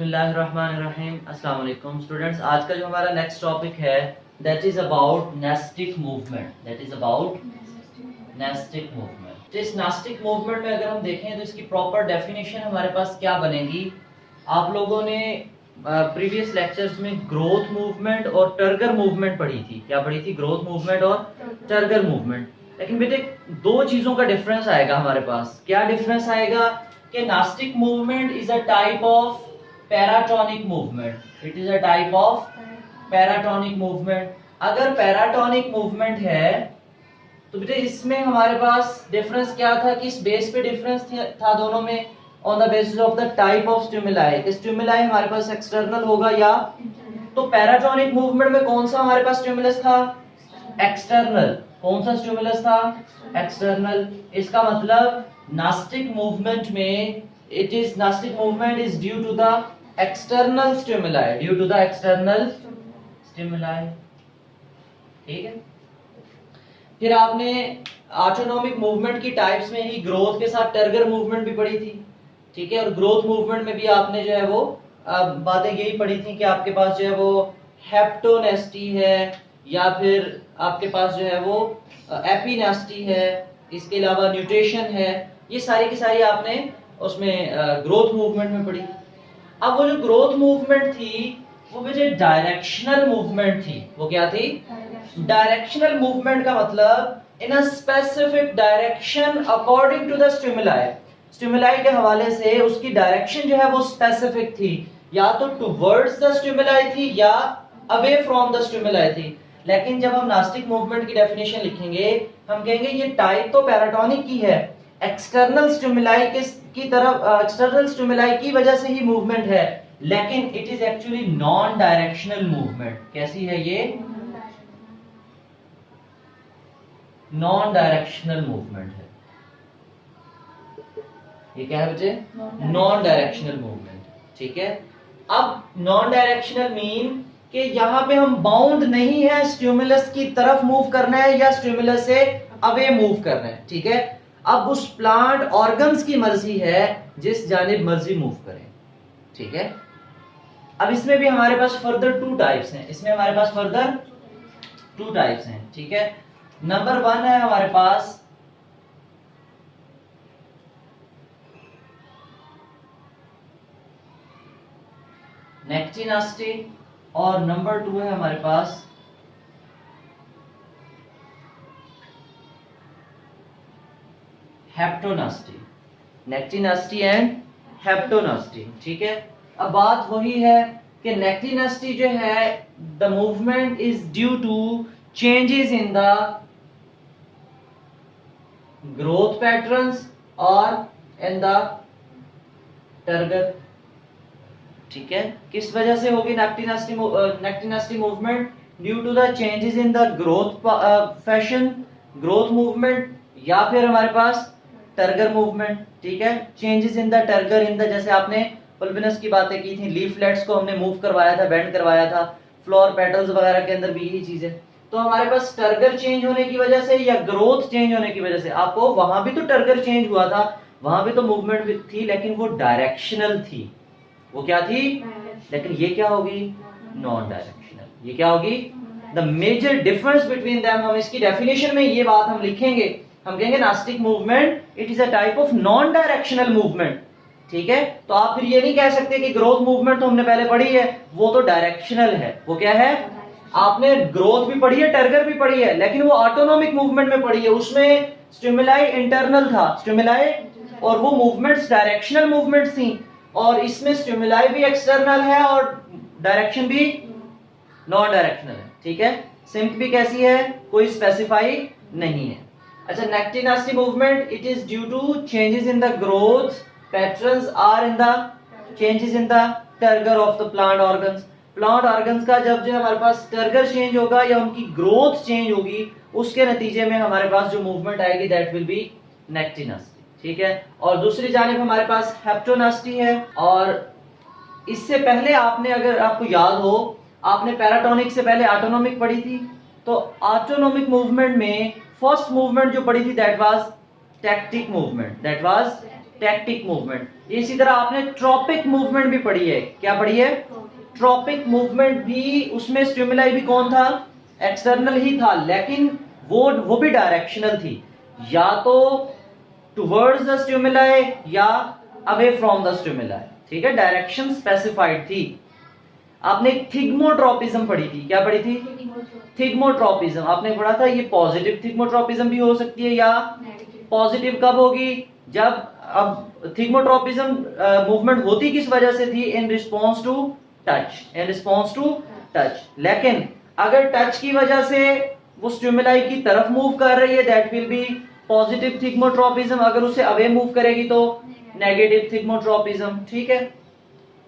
बिस्मिल्लाहिर्रहमानिर्रहीम। अस्सलाम वालेकुम स्टूडेंट्स। आज का जो हमारा नेक्स्ट टॉपिक है that is about nastic movement. तो इस नेस्टिक मूवमेंट में अगर हम देखें तो इसकी प्रॉपर डेफिनेशन हमारे पास क्या बनेगी। आप लोगों ने प्रीवियस लेक्चर्स में ग्रोथ मूवमेंट और टर्गर मूवमेंट पढ़ी थी। क्या पढ़ी थी? ग्रोथ मूवमेंट और टर्गर मूवमेंट। लेकिन बेटे दो चीजों का डिफरेंस आएगा हमारे पास। क्या डिफरेंस आएगा कि nastic movement is a type of paratonic movement. It is a type of paratonic movement. अगर पैराटोनिक मूवमेंट है तो बेटे इसमें हमारे पास डिफरेंस क्या था, किस बेस पे डिफरेंस था दोनों में? On the basis of the type of stimuli. Stimuli हमारे पास एक्सटर्नल होगा या तो पैराटोनिक मूवमेंट में कौन सा हमारे पास स्टिमुलस था? एक्सटर्नल। कौन सा स्टिमुलस था? एक्सटर्नल। इसका मतलब नेस्टिक मूवमेंट में nastic movement is due to the external stimuli. ठीक है। फिर आपने ऑटोनोमिक मूवमेंट की टाइप्स में ही ग्रोथ के साथ टर्गर मूवमेंट भी पढ़ी थी। ठीक है। और ग्रोथ मूवमेंट में भी आपने जो है वो बातें यही पढ़ी थी कि आपके पास जो है वो हेप्टोनेस्टी है या फिर आपके पास जो है वो एपिनेस्टी है, इसके अलावा न्यूट्रिशन है। ये सारी की सारी आपने उसमें ग्रोथ मूवमेंट में पढ़ी। अब वो जो ग्रोथ मूवमेंट थी वो मुझे डायरेक्शनल मूवमेंट थी। वो क्या थी? डायरेक्शनल मूवमेंट का मतलब in a specific direction according to the stimuli. Stimuli के हवाले से उसकी डायरेक्शन जो है वो स्पेसिफिक थी, या तो टुवर्ड्स द स्टिमुलाई थी या अवे फ्रॉम द स्टिमुलाई थी। लेकिन जब हम नेस्टिक मूवमेंट की डेफिनेशन लिखेंगे हम कहेंगे ये टाइप तो पैराटोनिक की है, एक्सटर्नल स्टिमुलाई की तरफ एक्सटर्नल स्टिमुलाई की वजह से ही मूवमेंट है, लेकिन it is actually non directional movement. कैसी है ये? नॉन डायरेक्शनल मूवमेंट है। ये क्या है बच्चे? Non directional movement. ठीक है। अब नॉन डायरेक्शनल मीन कि यहां पे हम बाउंड नहीं है स्टिमुलस की तरफ मूव करना है या स्टिमुलस से अवे मूव करना है। ठीक है। अब उस प्लांट ऑर्गन्स की मर्जी है जिस जानिब मर्जी मूव करें। ठीक है। अब इसमें भी हमारे पास फर्दर टू टाइप्स हैं। ठीक है। नंबर 1 है हमारे पास नेक्टिनेस्टी और नंबर 2 है हमारे पास हेप्टोनेस्टी। नेक्टिनेस्टी एंड हेप्टोनेस्टी। ठीक है। अब बात वही है कि नेक्टिनेस्टी जो है the movement is due to changes in the growth patterns और इन द टर्गर। ठीक है। किस वजह से होगी nyctinasty movement? Due to the changes in the growth fashion, growth movement, या फिर हमारे पास टर्गर मूवमेंट। ठीक है। Changes in the turgor in the, जैसे आपने पल्पिनस की बातें की थी, लीफलेट्स को हमने मूव करवाया था, बेंड करवाया था, फ्लोर पेटल्स वगैरह के अंदर भी यही चीज है। तो हमारे पास टर्गर चेंज होने की वजह से या ग्रोथ चेंज होने की वजह से, आपको वहां भी तो टर्गर चेंज हुआ था, वहां भी तो मूवमेंट थी, लेकिन वो डायरेक्शनल थी। वो क्या थी? लेकिन ये क्या होगी? Non directional. ये क्या होगी? The major difference between them, हम इसकी डेफिनेशन में ये बात हम लिखेंगे, हम कहेंगे nastic movement it is a type of non directional movement. ठीक है। तो आप फिर ये नहीं कह सकते कि ग्रोथ मूवमेंट तो हमने पहले पढ़ी है, वो तो डायरेक्शनल है। वो क्या है? आपने ग्रोथ भी पढ़ी है, टर्गर भी पढ़ी है, लेकिन वो ऑटोनोमिक मूवमेंट में पढ़ी है। उसमें स्टिमुलाई इंटरनल था, स्टिमुलाई, और वो मूवमेंट्स डायरेक्शनल मूवमेंट्स थी। और इसमें स्टिमुलाई भी एक्सटर्नल है और डायरेक्शन भी नॉन डायरेक्शनल है। ठीक है। सिम्प भी कैसी है? कोई स्पेसिफाई नहीं है। अच्छा, nyctinasty movement it is due to changes in the growth patterns or in the changes in the turgor of the plant organs. Plant organs का जब जो हमारे पास टर्गर चेंज होगा या उनकी ग्रोथ चेंज होगी, उसके नतीजे में हमारे पास जो मूवमेंट आएगी दैट विल बी नेक्टिनेस्टी। ठीक है। और दूसरी जानिब हमारे पास हेप्टोनेस्टी है। और इससे पहले आपने, अगर आपको याद हो, आपने पैराटोनिक से पहले ऑटोनोमिक पढ़ी थी। तो ऑटोनोमिक मूवमेंट में फर्स्ट मूवमेंट जो पढ़ी थी that was tactic movement. Tactic movement. इसी तरह आपने ट्रॉपिक मूवमेंट भी पढ़ी है, क्या पढ़ी है? ट्रॉपिक मूवमेंट भी, उसमें स्टिमुलाई भी कौन था? एक्सटर्नल ही था, लेकिन वो भी डायरेक्शनल थी, या तो टुवर्ड्स द स्टिमुलाई या अवे फ्रॉम द स्टिमुलाई, ठीक है, डायरेक्शन स्पेसिफाइड थी। आपने थिग्मोट्रोपिज्म पढ़ी थी, क्या पढ़ी थी? थिग्मोट्रोपिज्म आपने पढ़ा था, ये पॉजिटिव थिग्मोट्रोपिज्म भी हो सकती है, या पॉजिटिव कब होगी? जब, अब थिग्मोट्रोपिज्म मूवमेंट होती किस वजह से थी? In response to touch, in response to touch. लेकिन अगर टच की वजह से वो स्टिमुलाई की तरफ मूव कर रही है, that will be positive thigmotropism. अगर उसे अवे मूव करेगी तो नेगेटिव थिग्मोट्रोपिज्म, ठीक है।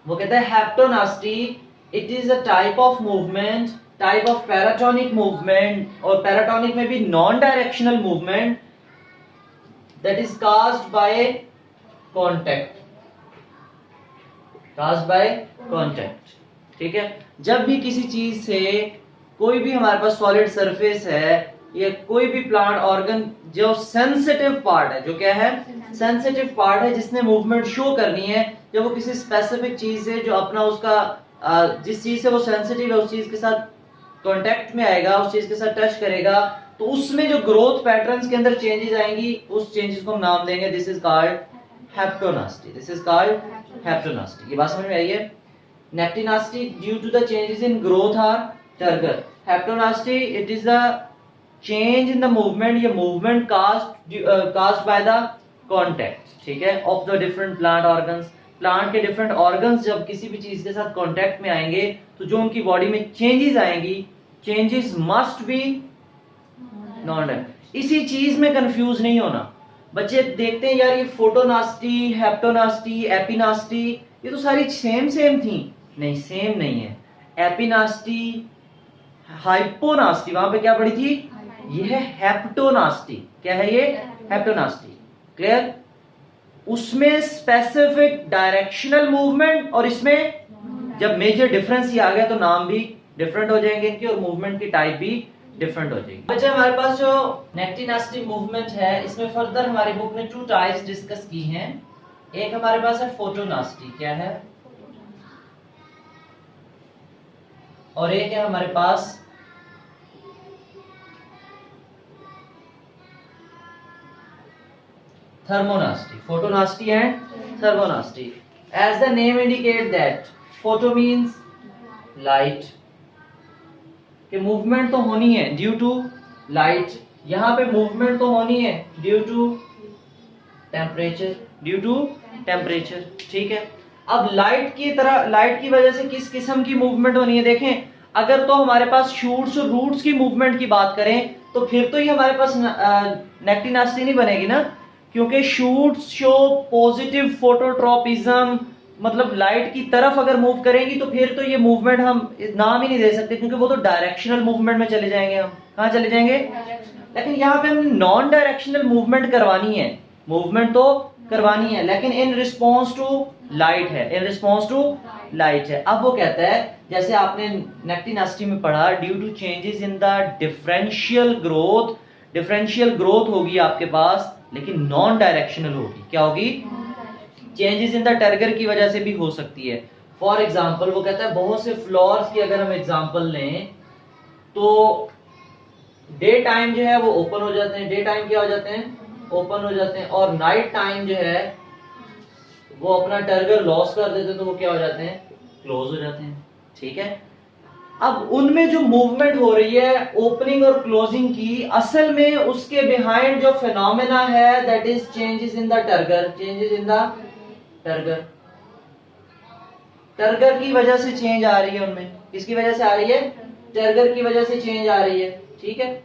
वो कहता है haptonasty, it is a type of movement, type of paratonic movement, और पैराटोनिक में भी non directional movement that is caused by contact, caused by contact, ठीक है। जब भी किसी चीज से, कोई भी हमारे पास सॉलिड सरफेस है या कोई भी प्लांट ऑर्गन जो सेंसिटिव पार्ट है, जो क्या है? सेंसिटिव पार्ट है, जिसने मूवमेंट शो करनी है, जब वो किसी स्पेसिफिक चीज से जो अपना उसका जिस चीज से वो सेंसिटिव है उस चीज के साथ कांटेक्ट में आएगा, उस चीज के साथ टच करेगा, तो उसमें जो ग्रोथ पैटर्न्स के अंदर चेंजेस आएंगी, उस चेंजेस को हम नाम देंगे, this is called haptonasty, this is called haptonasty. ये बात समझ में आई है? Nyctinasty due to the changes in growth or turgor. Haptonasty it is the change in the movement, ये movement caused by the contact, ठीक है, of the different plant organs. Plant के डिफरेंट ऑर्गन्स जब किसी भी चीज के साथ कांटेक्ट में आएंगे तो जो उनकी बॉडी में चेंजेस आएंगी, changes must be non direct. इसी चीज में कंफ्यूज नहीं होना। बच्चे देखते हैं यार ये फोटोनास्टी, हेप्टोनास्टी, एपिनास्टी, ये तो सारी सेम थी। नहीं, सेम नहीं है। एपिनास्टी, हाइपोनास्टी, वहां पे क्या पढ़ी थी? ये है हेप्टोनास्टी। क्या है ये? हेप्टोनास्टी। क्लियर? उसमें स्पेसिफिक डायरेक्शनल मूवमेंट, और इसमें जब मेजर डिफरेंस ही आ गया तो नाम भी डिफरेंट हो जाएंगे इनके, और मूवमेंट की टाइप भी डिफरेंट हो जाएगी। बच्चे हमारे पास जो नेक्टिनास्टी मूवमेंट है, इसमें फर्दर हमारी बुक ने 2 टाइप्स डिस्कस की हैं। एक हमारे पास है फोटोनास्टी, क्या है? और एक है हमारे पास thermonasty. Photonasty and thermonasty. As the name indicate that photo means light, कि मूवमेंट तो होनी है ड्यू टू लाइट, यहाँ पे मूवमेंट तो होनी है due to temperature, due to temperature, ठीक है। अब लाइट की तरह, लाइट की वजह से किस किस्म की मूवमेंट होनी है? देखें, अगर तो हमारे पास शूट्स और रूट्स की मूवमेंट की बात करें तो फिर तो ये हमारे पास नेक्टिनास्टी नहीं बनेगी ना, क्योंकि शूट्स शो पॉजिटिव फोटोट्रोपिज्म, मतलब लाइट की तरफ अगर मूव करेंगी तो फिर तो ये मूवमेंट हम नाम ही नहीं दे सकते, क्योंकि वो तो डायरेक्शनल मूवमेंट में चले जाएंगे। हम कहाँ चले जाएंगे? लेकिन यहाँ पे हमने नॉन डायरेक्शनल मूवमेंट करवानी है, मूवमेंट तो करवानी है, लेकिन इन रिस्पॉन्स टू लाइट है, इन रिस्पॉन्स टू लाइट है। अब वो कहता है, जैसे आपने नेक्टिनास्टी में पढ़ा, due to changes in the differential growth, differential growth होगी आपके पास, लेकिन नॉन डायरेक्शनल होगी। क्या होगी? चेंजेस इन द टर्गर की वजह से भी हो सकती है। फॉर एग्जाम्पल वो कहता है, बहुत से फ्लोर्स की अगर हम एग्जाम्पल लें तो डे टाइम जो है वो ओपन हो जाते हैं, डे टाइम क्या हो जाते हैं? ओपन हो जाते हैं, और नाइट टाइम जो है वो अपना टर्गर लॉस कर देते हैं, तो वो क्या हो जाते हैं? क्लोज हो जाते हैं, ठीक है। अब उनमें जो मूवमेंट हो रही है ओपनिंग और क्लोजिंग की, असल में उसके बिहाइंड जो फिनोमेना है that is changes in the turgor, changes in the turgor. Turgor की वजह से चेंज आ रही है उनमें। किसकी वजह से आ रही है? टर्गर की वजह से चेंज आ रही है, ठीक है।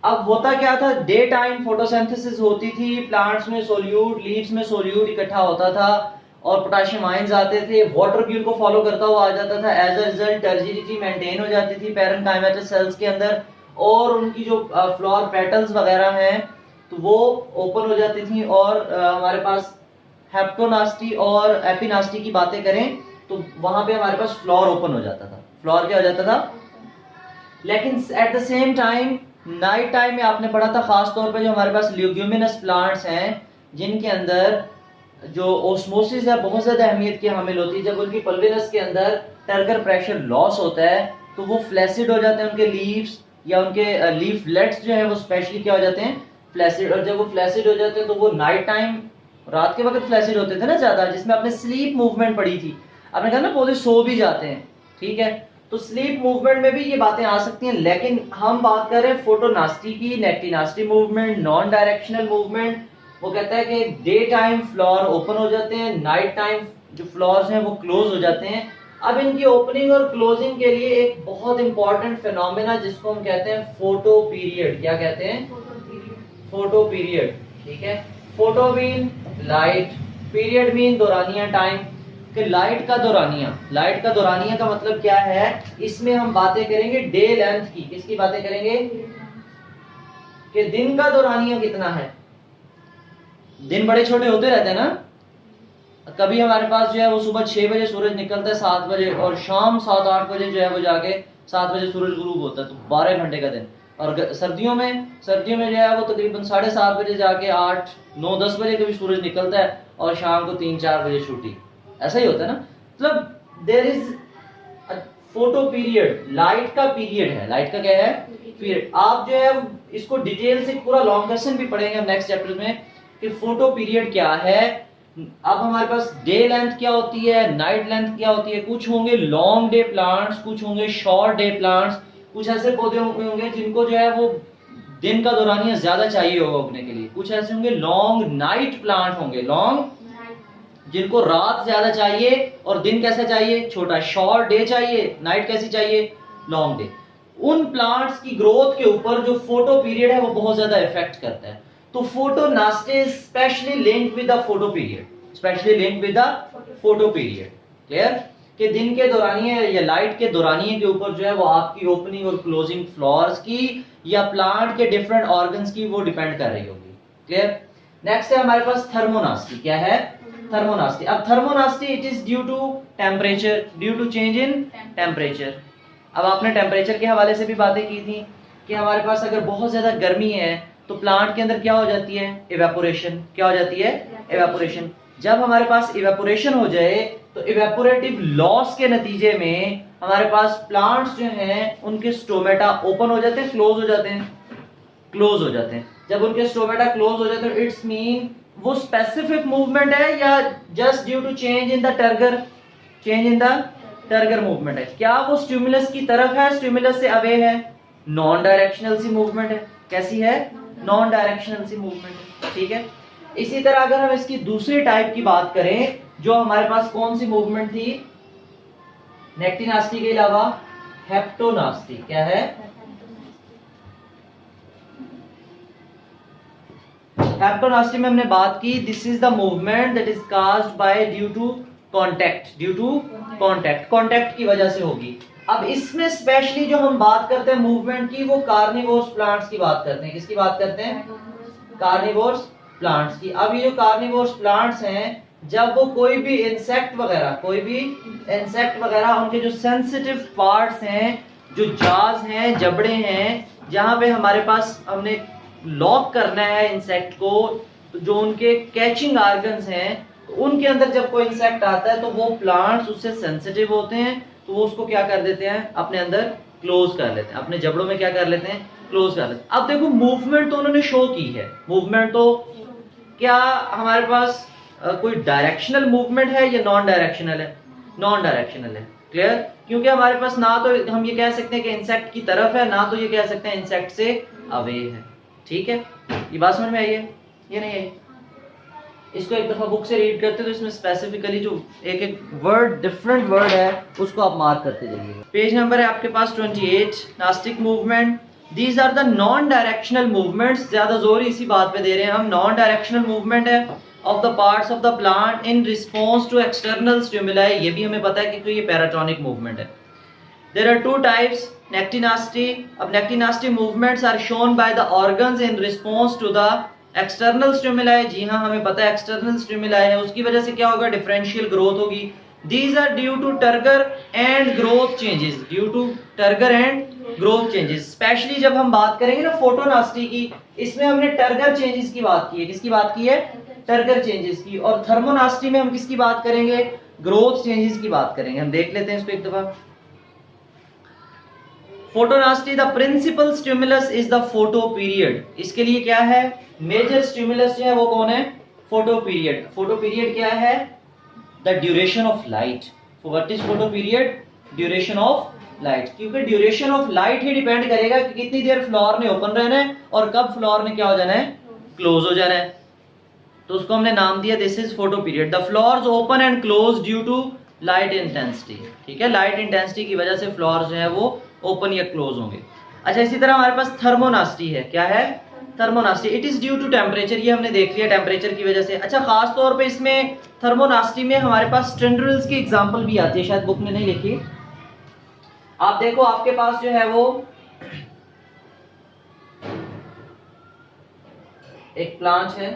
अब होता क्या था? डे टाइम फोटोसिंथेसिस होती थी, प्लांट्स में सोल्यूट, लीव्स में सोल्यूट इकट्ठा होता था और पोटेशियम आयंस आते थे, वाटर भी उनको फॉलो करता हुआ आ जाता था। As a result turgidity maintain हो जाती थी पैरेन्काइमेटस सेल्स के अंदर, और उनकी जो फ्लावर पेटल्स वगैरह हैं तो वो ओपन हो जाती थी। और हमारे पास हेप्टोनास्टी और एपिनास्टी की बातें करें तो वहां पे हमारे पास फ्लावर ओपन हो जाता था, फ्लावर क्या हो जाता था। लेकिन at the same time night time में आपने पढ़ा था, खास तौर पे जो हमारे पास ल्यूग्यूमिनस प्लांट्स हैं जिनके अंदर जो ओस्मोसिस है बहुत ज्यादा अहमियत की हामिल होती है। जब उनकी पल्विनस के अंदर टर्गर प्रेशर लॉस होता है तो वो फ्लैसिड हो जाते हैं, उनके लीव्स या उनके लीफलेट्स जो है वो स्पेशली क्या हो जाते हैं, फ्लैसिड। और जब वो फ्लैसिड हो जाते हैं तो वो नाइट टाइम, रात के वक्त फ्लैसिड होते थे ना ज्यादा, जिसमें आपने स्लीप मूवमेंट पढ़ी थी, आपने कहा ना पौधे सो भी जाते हैं, ठीक है। तो स्लीप मूवमेंट में भी ये बातें आ सकती हैं, लेकिन हम बात कर रहे हैं फोटोनास्टी की, नेक्टिनास्टी मूवमेंट, नॉन डायरेक्शनल मूवमेंट। वो कहता है कि डे टाइम फ्लावर ओपन हो जाते हैं, नाइट टाइम जो फ्लावर्स हैं वो क्लोज हो जाते हैं। अब इनकी ओपनिंग और क्लोजिंग के लिए एक बहुत इंपॉर्टेंट फिनोमेना जिसको हम कहते हैं फोटो पीरियड। क्या कहते हैं? फोटो पीरियड, ठीक है। Photo mean light, period mean दौरानिया, टाइम। कि लाइट का दौरानिया, लाइट का दौरानिया का मतलब क्या है, इसमें हम बातें करेंगे डे लेंथ की। किसकी बातें करेंगे? कि दिन का दौरानिया कितना है। दिन बड़े छोटे होते रहते हैं ना, कभी हमारे पास जो है वो सुबह 6 बजे सूरज निकलता है 7 बजे, और शाम 7-8 बजे जो है वो जाके 7 बजे सूरज गुरूब होता है, तो 12 घंटे का दिन। और सर्दियों में जो है वो तकरीबन 7:30 बजे जाके 8-9-10 बजे कभी सूरज निकलता है, और शाम को 3-4 बजे छुट्टी। ऐसा ही होता है ना, मतलब there is photo period, light का पीरियड है। लाइट का क्या है? पीरियड। आप जो है इसको डिटेल से पूरा लॉन्ग क्वेश्चन भी पढ़ेंगे हम नेक्स्ट चैप्टर में कि फोटो पीरियड क्या है। अब हमारे पास डे लेंथ क्या होती है, नाइट लेंथ क्या होती है। कुछ होंगे लॉन्ग डे प्लांट्स, कुछ होंगे शॉर्ट डे प्लांट्स, कुछ ऐसे पौधे होंगे जिनको जो है वो दिन का दौरानिया ज्यादा चाहिए होगा उगने के लिए, कुछ ऐसे होंगे लॉन्ग नाइट प्लांट होंगे, लॉन्ग जिनको रात ज्यादा चाहिए और दिन कैसा चाहिए, छोटा। शॉर्ट डे चाहिए, नाइट कैसी चाहिए, लॉन्ग डे। उन प्लांट्स की ग्रोथ के ऊपर जो फोटो पीरियड है वो बहुत ज्यादा इफेक्ट करता है। तो photonasty is specially linked with the photo period, specially linked with the photo period. Clear? कि दिन के दौरानिए या लाइट के दौरानिए के ऊपर जो है वो आपकी ओपनिंग और क्लोजिंग फ्लावर्स की या प्लांट के डिफरेंट ऑर्गन्स की वो डिपेंड कर रही होगी। क्लियर? नेक्स्ट है हमारे पास थर्मोनास्टी। क्या है? थर्मोनास्टी। अब thermonasty it is due to temperature, due to change in temperature. अब आपने टेम्परेचर के हवाले से भी बातें की थी कि हमारे पास अगर बहुत ज्यादा गर्मी है तो प्लांट के अंदर क्या हो जाती है, इवेपोरेशन। क्या हो जाती है? इवेपोरेशन। जब हमारे पास इवेपोरेशन हो जाए तो इवेपोरेटिव लॉस के नतीजे में हमारे पास प्लांट्स जो हैं उनके स्टोमेटा ओपन हो जाते हैं, क्लोज हो जाते हैं, क्लोज हो जाते हैं। जब उनके स्टोमेटा क्लोज हो जाते हैं इट्स मीन वो स्पेसिफिक मूवमेंट है या just due to change in the turgor, change in the turgor movement है। क्या वो स्टिमुलस की तरफ है, स्टिमुलस से अवे है, नॉन डायरेक्शनल सी मूवमेंट है। कैसी है? नॉन डायरेक्शनल सी मूवमेंट है। ठीक है। इसी तरह अगर हम इसकी दूसरी टाइप की बात करें, जो हमारे पास कौन सी मूवमेंट थी नेक्टिनास्टी के अलावा, हेप्टोनास्टी। क्या है? हेप्टोनास्टी में हमने बात की this is the movement that is caused by due to contact, due to contact, contact की वजह से होगी। अब इसमें स्पेशली जो हम बात करते हैं मूवमेंट की वो कार्निवोरस प्लांट्स की बात करते हैं। किसकी बात करते हैं? कार्निवोरस प्लांट्स की। अब ये जो कार्निवोरस प्लांट्स हैं जब वो कोई भी इंसेक्ट वगैरह उनके जो सेंसिटिव पार्ट्स हैं, जो जाज हैं, जबड़े हैं, जहां पे हमारे पास हमने लॉक करना है इंसेक्ट को, तो जो उनके कैचिंग ऑर्गन्स हैं तो उनके अंदर जब कोई इंसेक्ट आता है तो वो प्लांट्स उससे सेंसिटिव होते हैं, तो वो उसको क्या कर देते हैं, अपने अंदर क्लोज कर लेते हैं, अपने जबड़ों में क्या कर लेते हैं, क्लोज कर लेते हैं। अब देखो मूवमेंट तो उन्होंने शो की है, मूवमेंट तो क्या हमारे पास कोई डायरेक्शनल मूवमेंट है या नॉन डायरेक्शनल है? नॉन डायरेक्शनल है। क्लियर? क्योंकि हमारे पास ना तो हम ये कह सकते हैं कि इंसेक्ट की तरफ है, ना तो ये कह सकते हैं इंसेक्ट से अवे है। ठीक है, ये बात समझ में आई है? ये नहीं आई? इसको एक दफा बुक से रीड करते तो इसमें स्पेसिफिकली जो एक एक वर्ड, डिफरेंट वर्ड है, उसको आप मार्क करते जाइएगा। पेज नंबर है आपके पास 28, nastic movement. These are the non directional movements. ज्यादा जोर इसी बात पे दे रहे हैं हम। नॉन डायरेक्शनल मूवमेंट है of the parts of the plant in response to external stimuli. ये भी हमें पता है कि ये पैराटोनिक मूवमेंट है। There are two types, nectinasty. अब nectinasty movements are shown by the organs in response to the external stimuli. जी हाँ, हमें पता है external stimuli है, उसकी वजह से क्या होगा, differential growth होगी। These are due to turgor and growth changes. Due to turgor and growth changes. Especially जब हम बात करेंगे ना फोटोनास्टी की, इसमें हमने turgor changes की बात की है। किसकी बात की है? टर्गर चेंजेस की, और थर्मोनास्टी में हम किसकी बात करेंगे, ग्रोथ चेंजेस की बात करेंगे। हम देख लेते हैं इसको एक दफा। Photonasty, the principal stimulus is the photo period. इसके लिए क्या है, मेजर स्टिमुलस जो है वो कौन है, फोटो पीरियड। फोटो पीरियड क्या है, the duration of light. What is photo period, duration of light, क्योंकि ड्यूरेशन ऑफ लाइट ही डिपेंड करेगा कि कितनी देर फ्लोर ने ओपन रहना है और कब फ्लोर ने क्या हो जाना है, क्लोज हो जाना है। तो उसको हमने नाम दिया this is photo period. The flowers open and close due to light intensity. ठीक है, लाइट इंटेंसिटी की वजह से फ्लोर्स जो है वो ओपन या क्लोज होंगे। अच्छा, इसी तरह हमारे पास थर्मोनास्टी है। क्या है, thermonasty, it is due to temperature. ये हमने देख लिया, टेम्परेचर की वजह से। अच्छा, खास तौर पे इसमें थर्मोनास्टी में हमारे पास टेंड्रिल्स की एग्जांपल भी आती है, शायद बुक में नहीं लिखी। आप देखो, आपके पास जो है वो एक प्लांट है,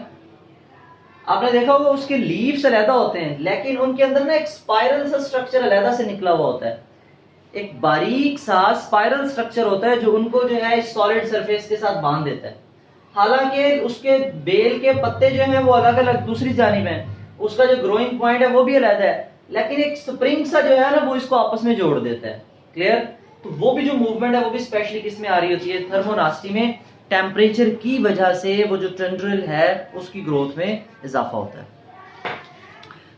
आपने देखा होगा उसके लीव्स अलग होते हैं, लेकिन उनके अंदर ना एक स्पाइरल सा स्ट्रक्चर अलग से निकला हुआ होता है। एक बारीक सा स्पाइरल स्ट्रक्चर होता है जो उनको जो है सॉलिड सरफेस के साथ बांध देता है। हालांकि उसके बेल के पत्ते जो हैं वो अलग अलग दूसरी जानिब हैं, उसका जो ग्रोइंग पॉइंट है वो भी अलग है, लेकिन एक स्प्रिंग सा जो है ना वो इसको आपस में जोड़ देता है। क्लियर? तो वो भी जो मूवमेंट है वो भी स्पेशली किस में आ रही होती है, थर्मोनास्टी में। टेम्परेचर की वजह से वो जो टेंड्रिल है उसकी ग्रोथ में इजाफा होता है।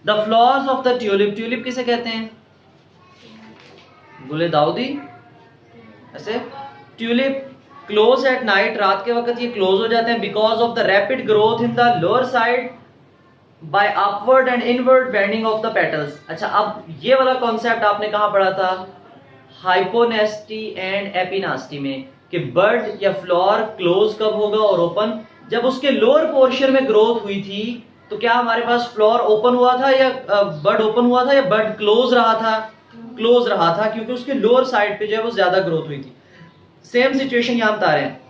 The flowers of the tulip, tulip किसे कहते हैं, गुले दाऊदी, ऐसे। ट्यूलिप क्लोज एट नाइट, रात के वक्त ये क्लोज हो जाते हैं because of the rapid growth in the lower side by upward and inward bending of the petals. अच्छा, अब ये वाला कॉन्सेप्ट आपने कहां पढ़ा था, हाइपोनेस्टी एंड एपिनास्टी में, कि बर्ड या फ्लावर क्लोज कब होगा और ओपन, जब उसके लोअर पोर्शन में ग्रोथ हुई थी। तो क्या हमारे पास फ्लावर ओपन हुआ था या बर्ड ओपन हुआ था या बर्ड क्लोज रहा था, क्लोज रहा था, क्योंकि उसके लोअर साइड पे जो है वो ज्यादा ग्रोथ हुई थी। सेम सिचुएशन यहां बता रहे हैं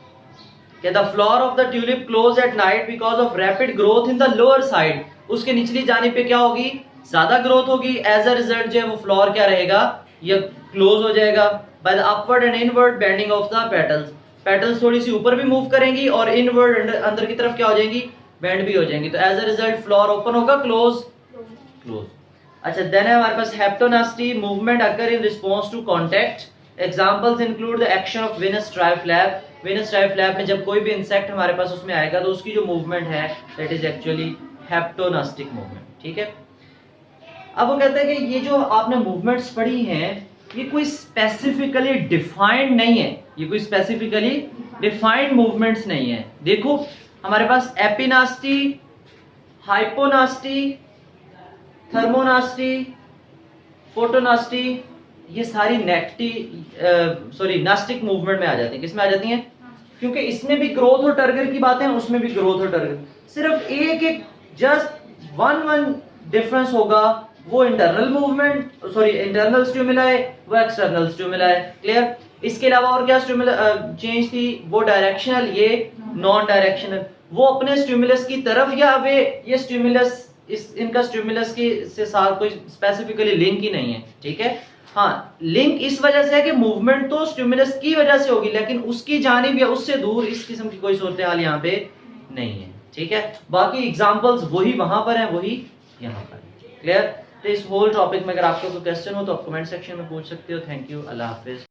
कि the flower of the tulip close at night because of rapid growth in the lower side. उसके निचली जानिब पे क्या होगी, ज्यादा ग्रोथ होगी, एज अ रिजल्ट जो है वो फ्लावर क्या रहेगा, ये क्लोज हो जाएगा। By the upward and inward bending of the petals, petals थोड़ी सी ऊपर भी मूव करेंगी और इनवर्ड अंदर की तरफ क्या हो जाएंगी, बेंड भी हो जाएंगी। तो as a result flower open होगा, क्लोज क्लोज। अच्छा, देन है हमारे पास haptonasty, movement occur in response to contact. Examples include the action of Venus flytrap. Venus flytrap में जब कोई भी इंसेक्ट हमारे पास उसमें आएगा तो उसकी जो मूवमेंट है दैट इज एक्चुअली हेप्टोनास्टिक मूवमेंट। ठीक है, अब वो कहते हैं कि ये जो आपने मूवमेंट्स पढ़ी हैं ये कोई स्पेसिफिकली डिफाइंड नहीं है, ये कोई स्पेसिफिकली डिफाइंड मूवमेंट्स नहीं है। देखो हमारे पास एपिनास्टी, हाइपोनास्टी, थर्मोनास्टी, फोटोनास्टी, ये सारी नास्टिक मूवमेंट में आ जाती है। किसमें आ जाती हैं, क्योंकि इसमें भी ग्रोथ और टर्गर की बातें हैं, उसमें भी ग्रोथ और टर्गर। सिर्फ एक जस्ट वन डिफरेंस होगा, वो इंटरनल मूवमेंट, इंटरनल स्टिमुलाई, वो एक्सटर्नल स्टिमुलाई। क्लियर? इसके अलावा और क्या चेंज थी, वो डायरेक्शनल, ये नॉन डायरेक्शनल। वो अपने स्टिमुलस की तरफ या वे ये स्टिमुलस इनका स्टिमुलस के से साथ कोई स्पेसिफिकली लिंक ही नहीं है। ठीक है, हाँ, लिंक इस वजह से है कि मूवमेंट तो स्टिमुलस की वजह से होगी, लेकिन उसकी जानिब या उससे दूर इस किस्म की कोई सूरत हाल यहाँ पे नहीं है। ठीक है, बाकी एग्जांपल्स वही वहां पर हैं, वही यहाँ पर। क्लियर? तो इस होल टॉपिक में अगर आपको कोई क्वेश्चन हो तो आप कमेंट सेक्शन में पूछ सकते हो। Thank you, Allah Hafiz.